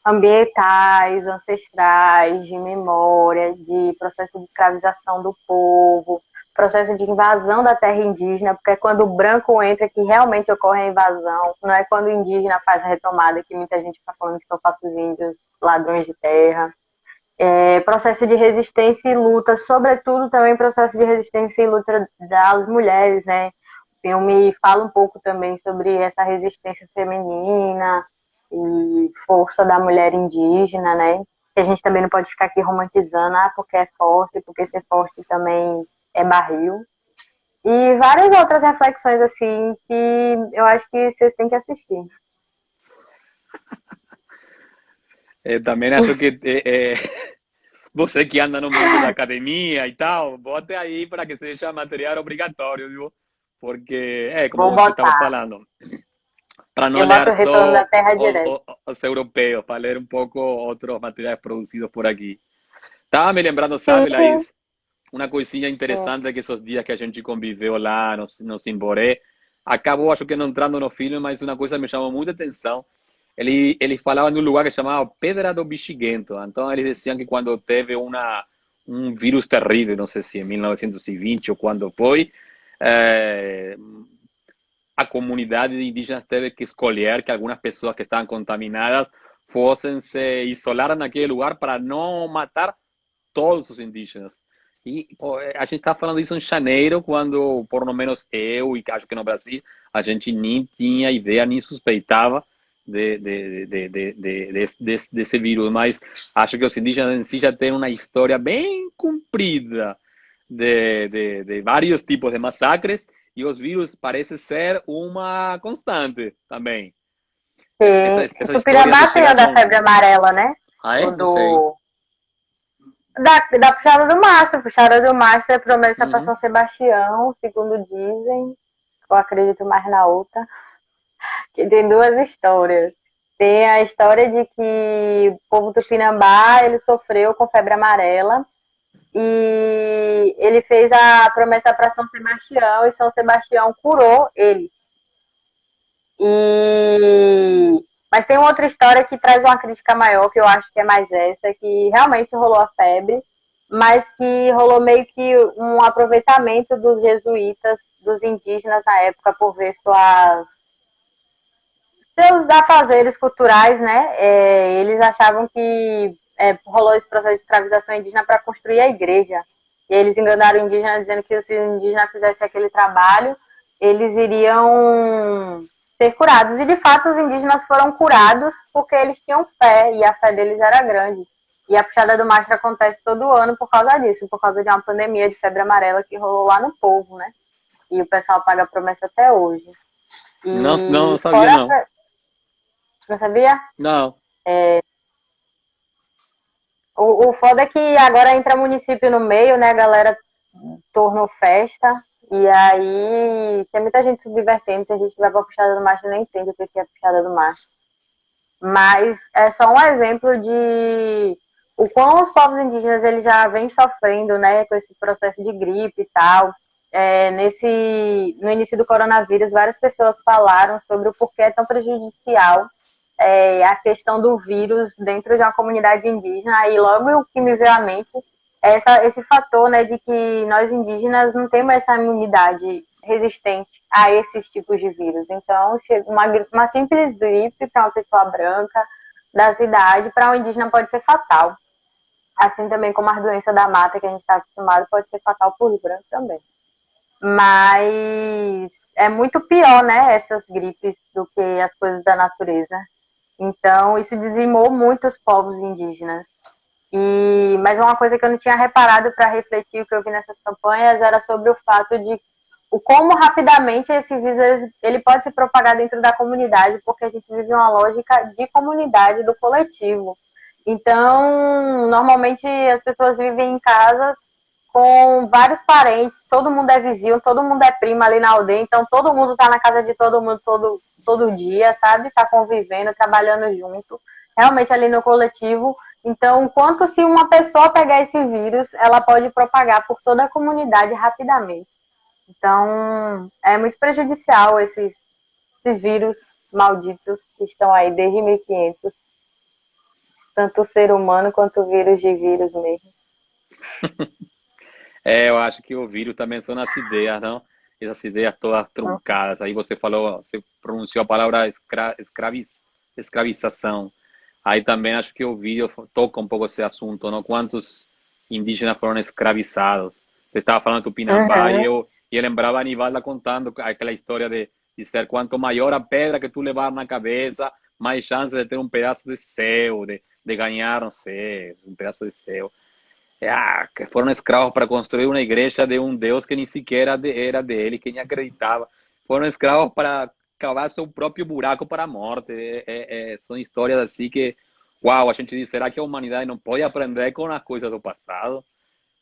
ambientais, ancestrais, de memória, de processo de escravização do povo, processo de invasão da terra indígena, porque é quando o branco entra que realmente ocorre a invasão, não é quando o indígena faz a retomada, que muita gente está falando que são falsos índios, ladrões de terra. Processo de resistência e luta, sobretudo também processo de resistência e luta das mulheres, né? O filme fala um pouco também sobre essa resistência feminina e força da mulher indígena, né? Que a gente também não pode ficar aqui romantizando, porque é forte, porque ser forte também é barril. E várias outras reflexões, assim, que eu acho que vocês têm que assistir. Também acho que você que anda no mundo da academia e tal, bote aí para que seja material obrigatório, viu? Porque, como Vou você estava botar. falando, para não Eu boto ler o Retorno só da Terra direto. os europeus, para ler um pouco outros materiais produzidos por aqui. Estava me lembrando, sabe, Sim, Laís, uma coisinha sim. interessante que esses dias que a gente conviveu lá no Simboré, acabou, acho que não entrando no filme, mas uma coisa me chamou muita atenção. Ele falava de um lugar que chamava Pedra do Bexiguento. Então, eles diziam que quando teve um vírus terrível, não sei se em 1920 ou quando foi, eh, a comunidade indígena teve que escolher que algumas pessoas que estavam contaminadas fossem se isolar naquele lugar para não matar todos os indígenas. E pô, a gente está falando isso em janeiro, quando, por lo menos eu, e acho que no Brasil, a gente nem tinha ideia, nem suspeitava desse vírus. Mas acho que os indígenas em si já têm uma história bem comprida de vários tipos de massacres, e os vírus parecem ser uma constante também. Sim. Essa história de Tupinambá tem a chegar da com. febre amarela, né? Ah, O é? Não sei. do. Da puxada do mastro. Puxada do mastro é promessa para Uhum. São Sebastião, segundo dizem. Eu acredito mais na outra. Que tem duas histórias. Tem a história de que o povo Tupinambá ele sofreu com febre amarela e ele fez a promessa para São Sebastião e São Sebastião curou ele. E mas tem outra história que traz uma crítica maior, que eu acho que é mais essa, que realmente rolou a febre, mas que rolou meio que um aproveitamento dos jesuítas, dos indígenas na época, por ver seus afazeres culturais, né? Eles achavam que rolou esse processo de escravização indígena para construir a igreja. E eles enganaram o indígena dizendo que se o indígena fizesse aquele trabalho, eles iriam ser curados. E de fato os indígenas foram curados porque eles tinham fé e a fé deles era grande. E a puxada do mastro acontece todo ano por causa disso, por causa de uma pandemia de febre amarela que rolou lá no povo, né? E o pessoal paga a promessa até hoje. Não, não E sabia, fora, não. não sabia? Não. O foda é que agora entra município no meio, né? A galera tornou festa. E aí tem muita gente se divertindo, tem gente que vai pra puxada do macho e nem entende o que é puxada do macho. Mas é só um exemplo de o quão os povos indígenas eles já vêm sofrendo, né, com esse processo de gripe e tal. No início do coronavírus, várias pessoas falaram sobre o porquê é tão prejudicial a questão do vírus dentro de uma comunidade indígena. E logo o que me veio à mente é esse fator, né, de que nós indígenas não temos essa imunidade resistente a esses tipos de vírus. Então, uma simples gripe para uma pessoa branca da cidade, para um indígena pode ser fatal. Assim também como as doenças da mata que a gente está acostumado, pode ser fatal para os brancos também. Mas é muito pior, né, essas gripes do que as coisas da natureza. Então, isso dizimou muito os povos indígenas. Mas uma coisa que eu não tinha reparado para refletir o que eu vi nessas campanhas era sobre o fato de o como rapidamente esse vírus ele pode se propagar dentro da comunidade, porque a gente vive uma lógica de comunidade, do coletivo. Então, normalmente as pessoas vivem em casas com vários parentes, todo mundo é vizinho, todo mundo é primo ali na aldeia, então todo mundo tá na casa de todo mundo todo dia, sabe? Tá convivendo, trabalhando junto, realmente ali no coletivo. Então, quanto se uma pessoa pegar esse vírus, ela pode propagar por toda a comunidade rapidamente. Então, é muito prejudicial esses vírus malditos que estão aí desde 1500, tanto o ser humano quanto o vírus de vírus mesmo. Eu acho que o vírus também são as ideias, não? Essas ideias todas truncadas. Aí você falou, você pronunciou a palavra escravização. Aí também acho que o vídeo toca um pouco esse assunto, não? Quantos indígenas foram escravizados? Você estava falando do Tupinambá e eu lembrava a Anivalda contando aquela história de dizer quanto maior a pedra que tu levar na cabeça, mais chance de ter um pedaço de céu, de ganhar, não sei, um pedaço de céu. Que foram escravos para construir uma igreja de um Deus que nem sequer era dele, que nem acreditava. Foram escravos para cavar seu próprio buraco para a morte. São histórias assim que, uau, a gente diz, será que a humanidade não pode aprender com as coisas do passado?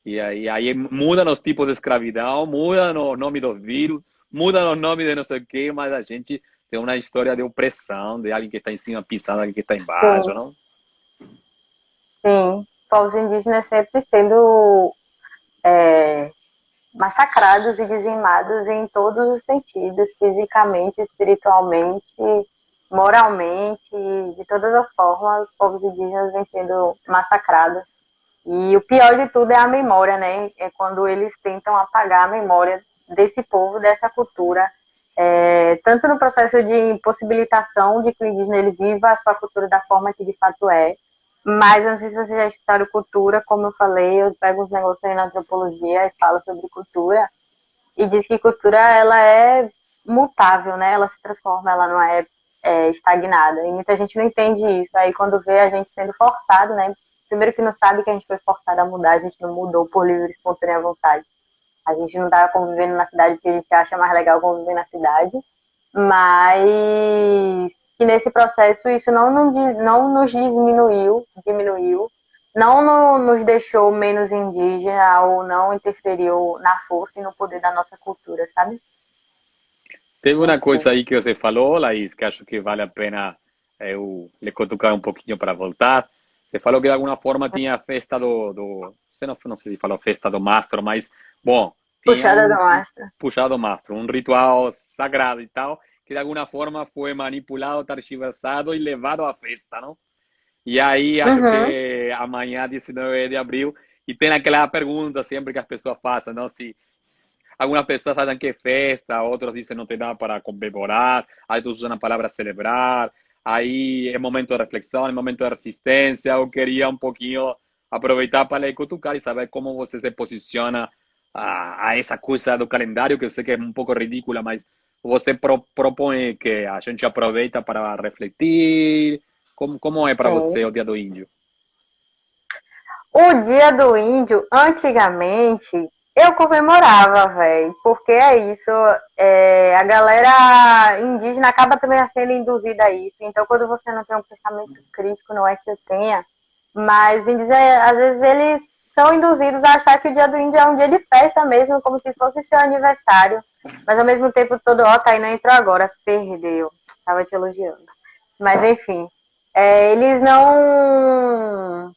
E aí mudam os tipos de escravidão, mudam o nome dos vírus, mudam os nomes de não sei o quê, mas a gente tem uma história de opressão, de alguém que está em cima pisando, alguém que está embaixo, não? Sim, povos indígenas sempre sendo massacrados e dizimados em todos os sentidos, fisicamente, espiritualmente, moralmente, de todas as formas, os povos indígenas vêm sendo massacrados. E o pior de tudo é a memória, né? É quando eles tentam apagar a memória desse povo, dessa cultura, tanto no processo de impossibilitação de que o indígena ele viva a sua cultura da forma que de fato é, mas eu não sei se você já estudaram cultura, como eu falei, eu pego uns negócios aí na antropologia e falo sobre cultura, e diz que cultura ela é mutável, né? Ela se transforma, ela não é estagnada. E muita gente não entende isso. Aí quando vê a gente sendo forçado, né? Primeiro que não sabe que a gente foi forçado a mudar, a gente não mudou por livre e espontânea vontade. A gente não estava convivendo na cidade porque a gente acha mais legal conviver na cidade, mas que nesse processo isso não nos diminuiu, não nos deixou menos indígena ou não interferiu na força e no poder da nossa cultura, sabe? Teve uma coisa aí que você falou, Laís, que acho que vale a pena eu lhe cutucar um pouquinho para voltar. Você falou que de alguma forma tinha a festa você não sei se falou festa do mastro, mas, bom, tinha Puxada do mastro. puxado do mastro, um ritual sagrado e tal, que de alguma forma foi manipulado, targiversado e levado à festa, não? E aí acho que amanhã, 19 de abril, e tem aquela pergunta sempre que as pessoas fazem, não? Se algumas pessoas acham que é festa, outros dizem não tem nada para comemorar, aí outros usam a palavra celebrar, aí é momento de reflexão, é momento de resistência. Eu queria um pouquinho aproveitar para lhe cutucar e saber como você se posiciona a essa coisa do calendário, que eu sei que é um pouco ridícula, mas você propõe que a gente aproveita para refletir. Como é para você o Dia do Índio? O Dia do Índio, antigamente, eu comemorava, velho, porque é isso, a galera indígena acaba também sendo induzida a isso. Então, quando você não tem um pensamento crítico, não é que eu tenha, mas às vezes eles são induzidos a achar que o Dia do Índio é um dia de festa mesmo, como se fosse seu aniversário. Mas ao mesmo tempo todo, Tainá entrou agora, perdeu, tava te elogiando. Mas enfim, eles não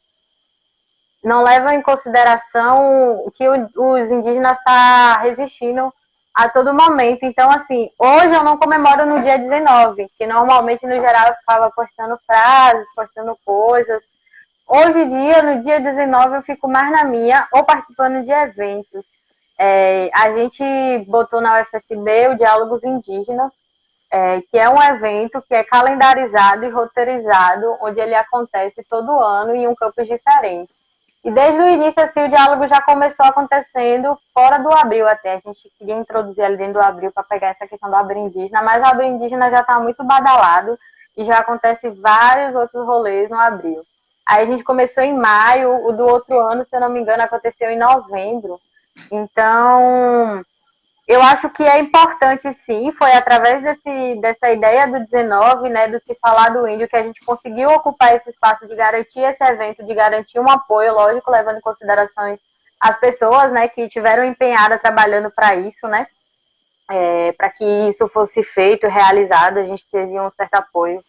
levam em consideração que os indígenas estão resistindo a todo momento. Então, assim, hoje eu não comemoro no dia 19, que normalmente, no geral, eu ficava postando frases, postando coisas. Hoje em dia, no dia 19, eu fico mais na minha, ou participando de eventos. A gente botou na UFSB o Diálogos Indígenas, que é um evento que é calendarizado e roteirizado, onde ele acontece todo ano em um campus diferente. E desde o início, assim, o diálogo já começou acontecendo fora do Abril até. A gente queria introduzir ali dentro do Abril para pegar essa questão do Abril indígena, mas o Abril indígena já está muito badalado e já acontece vários outros rolês no Abril. Aí a gente começou em maio, o do outro ano, se eu não me engano, aconteceu em novembro. Então, eu acho que é importante, sim, foi através dessa ideia do 19, né, do que falar do índio, que a gente conseguiu ocupar esse espaço de garantir esse evento, de garantir um apoio, lógico, levando em considerações as pessoas, né, que tiveram empenhadas trabalhando para isso, né, para que isso fosse feito, realizado. A gente teve um certo apoio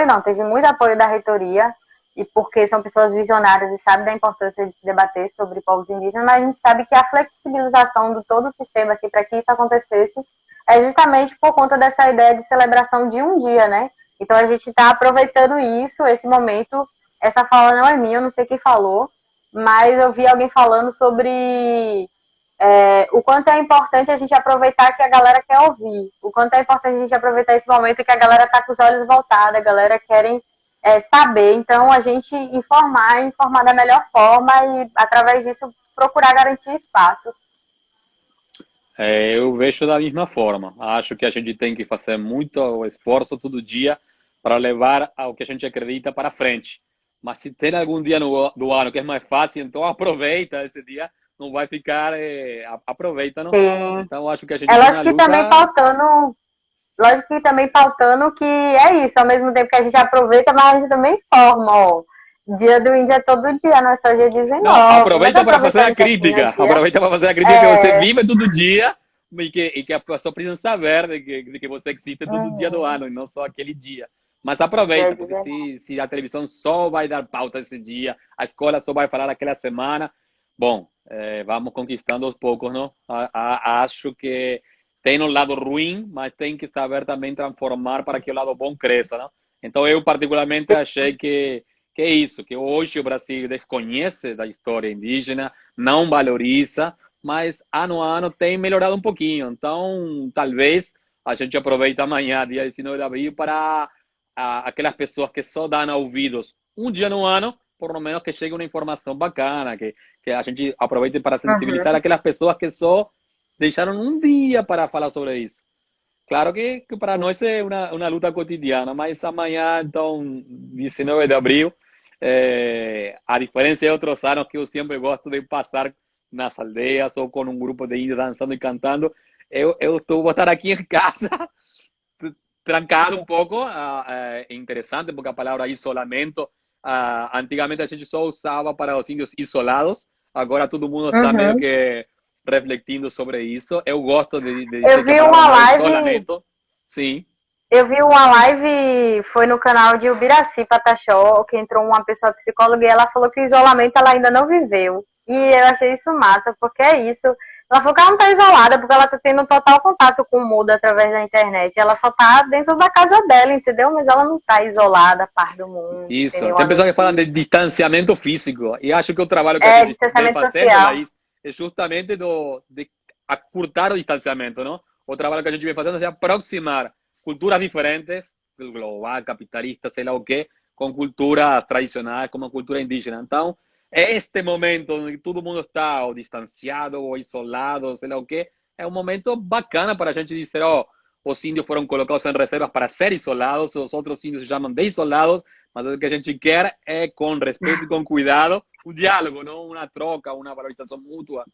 não, teve muito apoio da reitoria, e porque são pessoas visionárias e sabem da importância de se debater sobre povos indígenas, mas a gente sabe que a flexibilização de todo o sistema aqui para que isso acontecesse é justamente por conta dessa ideia de celebração de um dia, né? Então a gente está aproveitando isso, esse momento. Essa fala não é minha, eu não sei quem falou, mas eu vi alguém falando sobre o quanto é importante a gente aproveitar que a galera quer ouvir, o quanto é importante a gente aproveitar esse momento que a galera tá com os olhos voltados, a galera querem saber, então a gente informar da melhor forma e através disso procurar garantir espaço. Eu vejo da mesma forma. Acho que a gente tem que fazer muito esforço todo dia para levar o que a gente acredita para frente. Mas se tem algum dia do ano que é mais fácil, então aproveita esse dia, não vai ficar, aproveita, não? Sim. Então acho que a gente É tem lógico a que também luta. pautando, lógico que também pautando que é isso, ao mesmo tempo que a gente aproveita, mas a gente também informa, ó. Dia do índio é todo dia, não é só dia Não, 19. Mas aproveita para fazer a aproveitando que aqui no crítica. dia. Aproveita para fazer a crítica que você É, vive todo dia e que a pessoa precisa saber de que você existe todo dia do uhum, ano e não só aquele dia. Mas dia aproveita, porque 19. se a televisão só vai dar pauta esse dia, a escola só vai falar aquela semana, bom, vamos conquistando aos poucos, não? Acho que tem um lado ruim, mas tem que saber também transformar para que o lado bom cresça, não? Então eu particularmente achei que é isso, que hoje o Brasil desconhece da história indígena, não valoriza, mas ano a ano tem melhorado um pouquinho. Então, talvez a gente aproveite amanhã, dia 19 de abril, para aquelas pessoas que só dão ouvidos um dia no ano, por lo menos que chegue uma informação bacana, que a gente aproveite para sensibilizar Uhum. aquelas pessoas que só deixaram um dia para falar sobre isso. Claro que para nós é uma luta cotidiana, mas amanhã, então, 19 de abril, a diferença de outros anos que eu sempre gosto de passar nas aldeias ou com um grupo de índios dançando e cantando, vou estar aqui em casa, trancado um pouco. É interessante porque a palavra isolamento, antigamente a gente só usava para os índios isolados, agora todo mundo está meio Uhum. que refletindo sobre isso. Eu gosto de Eu dizer que a vi palavra uma não é live, isolamento, sim. eu vi uma live, foi no canal de Ubiraci Pataxó, que entrou uma pessoa psicóloga e ela falou que o isolamento ela ainda não viveu. E eu achei isso massa, porque é isso. Ela falou que ela não está isolada, porque ela está tendo total contato com o mundo através da internet. Ela só está dentro da casa dela, entendeu? Mas ela não está isolada, a par do mundo, sem Isso. nenhum Tem pessoas que amigo. falam de distanciamento físico. E acho que o trabalho que a É, gente vem distanciamento fazendo, social. Laís, é justamente de acurtar o distanciamento, não? O trabalho que a gente vem fazendo é aproximar culturas diferentes, global, capitalista, sei lá o quê, com culturas tradicionais, como a cultura indígena. Então, este momento onde todo mundo está ou distanciado ou isolado, sei lá o quê, é um momento bacana para a gente dizer, ó, os índios foram colocados em reservas para ser isolados, os outros índios se chamam de isolados, mas o que a gente quer é, com respeito e com cuidado, um diálogo, não uma troca, uma valorização mútua,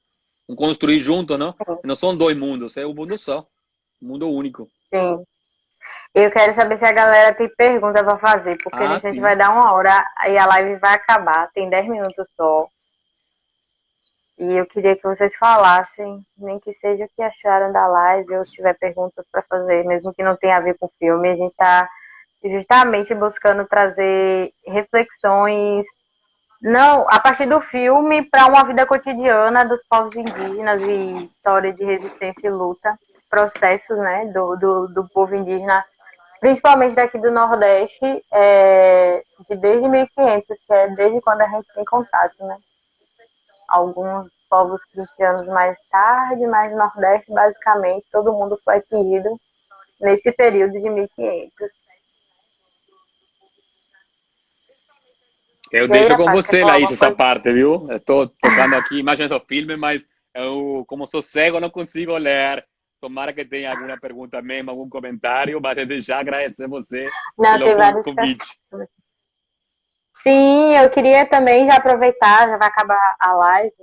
um construir junto, não? Não são dois mundos, é um mundo só, um mundo único. Sim. Eu quero saber se a galera tem pergunta para fazer, porque a Ah, gente vai sim. dar uma hora e a live vai acabar, tem 10 minutos só. E eu queria que vocês falassem, nem que seja o que acharam da live, ou se tiver perguntas para fazer, mesmo que não tenha a ver com o filme. A gente está justamente buscando trazer reflexões, não a partir do filme, para uma vida cotidiana dos povos indígenas e história de resistência e luta, processos, né, do povo indígena, principalmente daqui do Nordeste, de desde 1500, que é desde quando a gente tem contato, né? Alguns povos cristianos mais tarde, mas no Nordeste, basicamente, todo mundo foi adquirido nesse período de 1500. Eu E aí, deixo com Rafael, quer você, falar Laís, alguma essa coisa? parte, viu? Estou tocando aqui imagens do filme, mas eu, como sou cego, não consigo ler. Tomara que tenha alguma pergunta mesmo, algum comentário, mas desde já agradecer você Não, pelo tem várias convite. questões. Sim, eu queria também já aproveitar, já vai acabar a live,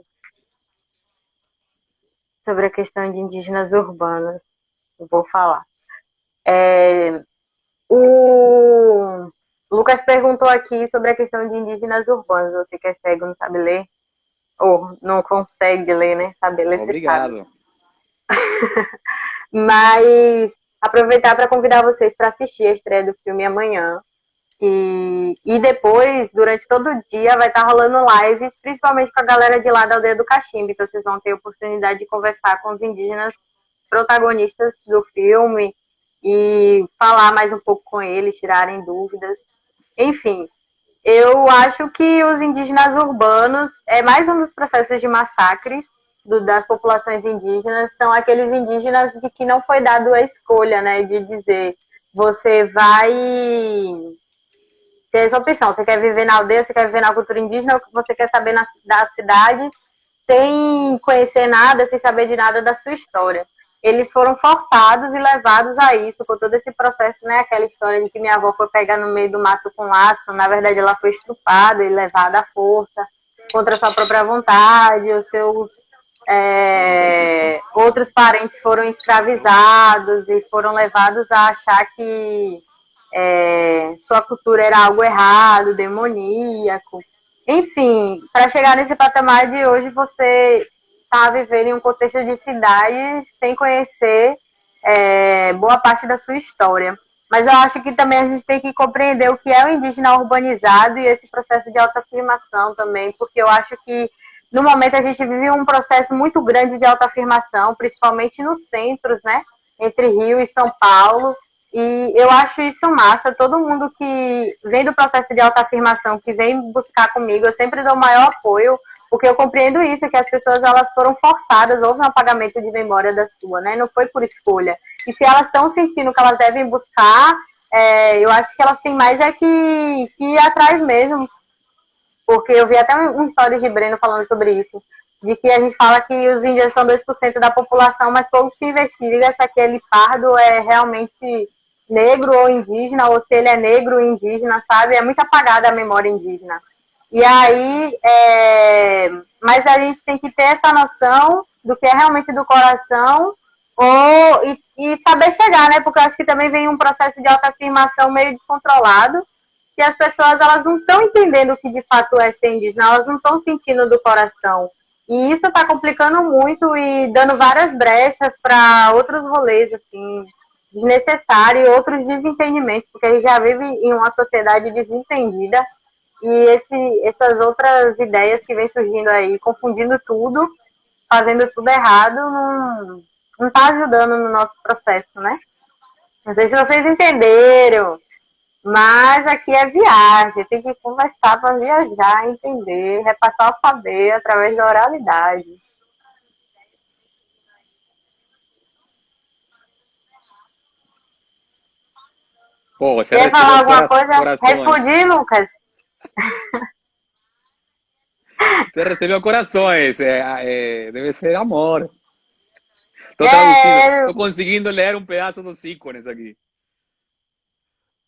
sobre a questão de indígenas urbanos. Eu vou falar. O Lucas perguntou aqui sobre a questão de indígenas urbanos. Você que é cego, não sabe ler. Ou não consegue ler, né? Saber ler, você sabe. Obrigado. Mas aproveitar para convidar vocês para assistir a estreia do filme amanhã. E depois, durante todo o dia, vai estar rolando lives, principalmente com a galera de lá da aldeia do Cachimbo. Então vocês vão ter a oportunidade de conversar com os indígenas protagonistas do filme e falar mais um pouco com eles, tirarem dúvidas. Enfim, eu acho que os indígenas urbanos é mais um dos processos de massacres das populações indígenas, são aqueles indígenas de que não foi dado a escolha, né, de dizer você vai ter essa opção, você quer viver na aldeia, você quer viver na cultura indígena, ou você quer saber da cidade sem conhecer nada, sem saber de nada da sua história. Eles foram forçados e levados a isso, com todo esse processo, né? Aquela história de que minha avó foi pegar no meio do mato com laço, na verdade ela foi estuprada e levada à força, contra sua própria vontade, os seus outros parentes foram escravizados e foram levados a achar que sua cultura era algo errado, demoníaco. Enfim, para chegar nesse patamar de hoje, você está vivendo em um contexto de cidade sem conhecer boa parte da sua história. Mas eu acho que também a gente tem que compreender o que é o indígena urbanizado e esse processo de autoafirmação também, porque eu acho que no momento a gente vive um processo muito grande de autoafirmação, principalmente nos centros, né? Entre Rio e São Paulo. E eu acho isso massa. Todo mundo que vem do processo de autoafirmação, que vem buscar comigo, eu sempre dou o maior apoio, porque eu compreendo isso, que as pessoas elas foram forçadas, houve um apagamento de memória da sua, né? Não foi por escolha. E se elas estão sentindo que elas devem buscar, eu acho que elas têm mais que ir atrás mesmo. Porque eu vi até um stories de Breno falando sobre isso, de que a gente fala que os índios são 2% da população, mas pouco se investiga se aquele pardo é realmente negro ou indígena, ou se ele é negro ou indígena, sabe? É muito apagada a memória indígena. E aí, mas a gente tem que ter essa noção do que é realmente do coração e saber chegar, né? Porque eu acho que também vem um processo de autoafirmação meio descontrolado, que as pessoas elas não estão entendendo o que de fato é ser indígena, elas não estão sentindo do coração. E isso está complicando muito e dando várias brechas para outros rolês, assim, desnecessários e outros desentendimentos, porque a gente já vive em uma sociedade desentendida e essas outras ideias que vem surgindo aí, confundindo tudo, fazendo tudo errado, não está ajudando no nosso processo, né? Não sei se vocês entenderam, mas aqui é viagem, tem que conversar para viajar, entender, repassar o saber através da oralidade. Pô, você Quer falar recebeu alguma coisa? corações. Respondi, Lucas? Você recebeu corações. Deve ser amor. Estou traduzindo. É, Estou conseguindo ler um pedaço dos ícones aqui.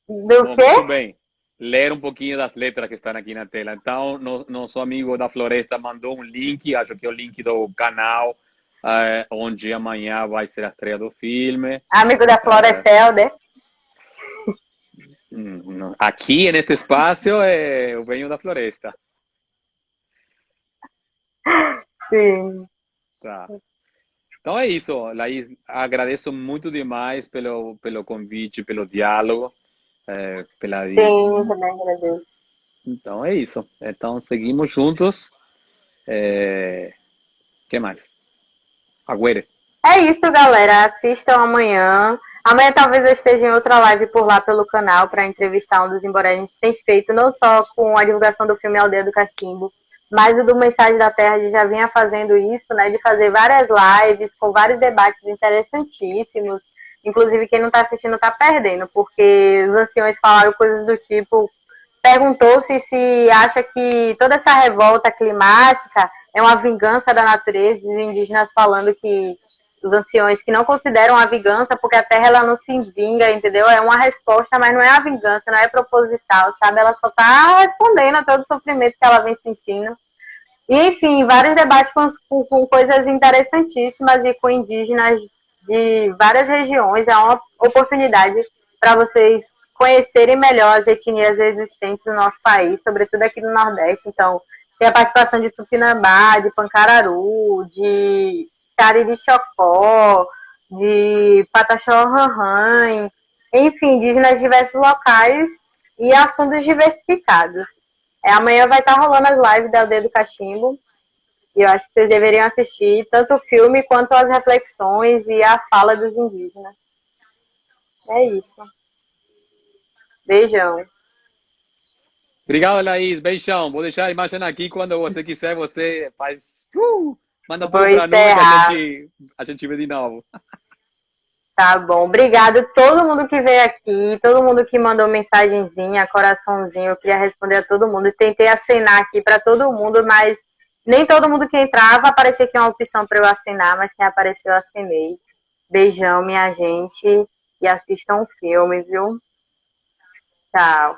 do Bom, quê? muito bem. Ler um pouquinho das letras que estão aqui na tela. Então, nosso amigo da Floresta mandou um link, acho que é o link do canal, onde amanhã vai ser a estreia do filme. Amigo da Floresta Helder. Aqui, neste espaço, eu venho da Floresta. Sim. Tá. Então é isso, Laís. Agradeço muito demais pelo convite, pelo diálogo, pela. Sim, também agradeço. Então é isso. Então seguimos juntos. Que mais? Agüere. É isso, galera. Assistam amanhã. Amanhã talvez eu esteja em outra live por lá pelo canal para entrevistar um dos embora a gente tem feito, não só com a divulgação do filme Aldeia do Cachimbo, mas o do Mensagem da Terra a gente já vinha fazendo isso, né? De fazer várias lives com vários debates interessantíssimos. Inclusive, quem não está assistindo está perdendo, porque os anciões falaram coisas do tipo, perguntou-se se acha que toda essa revolta climática é uma vingança da natureza, os indígenas falando que os anciões que não consideram a vingança, porque a terra ela não se vinga, entendeu? É uma resposta, mas não é a vingança, não é proposital, sabe? Ela só está respondendo a todo o sofrimento que ela vem sentindo. E, enfim, vários debates com coisas interessantíssimas e com indígenas de várias regiões. É uma oportunidade para vocês conhecerem melhor as etnias existentes no nosso país, sobretudo aqui no Nordeste. Então, Tem a participação de Tupinambá, de Pancararu, de Cariri Chocó, de Pataxó Ranrãe, enfim, indígenas de diversos locais e assuntos diversificados. Amanhã vai estar rolando as lives da Aldeia do Cachimbo e eu acho que vocês deveriam assistir tanto o filme quanto as reflexões e a fala dos indígenas. É isso. Beijão. Obrigado, Laís. Beijão. Vou deixar a imagem aqui. Quando você quiser, você faz. Manda Vou tudo para nós que encerrar. a gente vê de novo. Tá bom. Obrigada a todo mundo que veio aqui, todo mundo que mandou mensagenzinha, coraçãozinho. Eu queria responder a todo mundo. Tentei acenar aqui para todo mundo, mas nem todo mundo que entrava aparecia que é uma opção para eu assinar, mas quem apareceu eu assinei. Beijão, minha gente. E assistam o filme, viu? Tchau.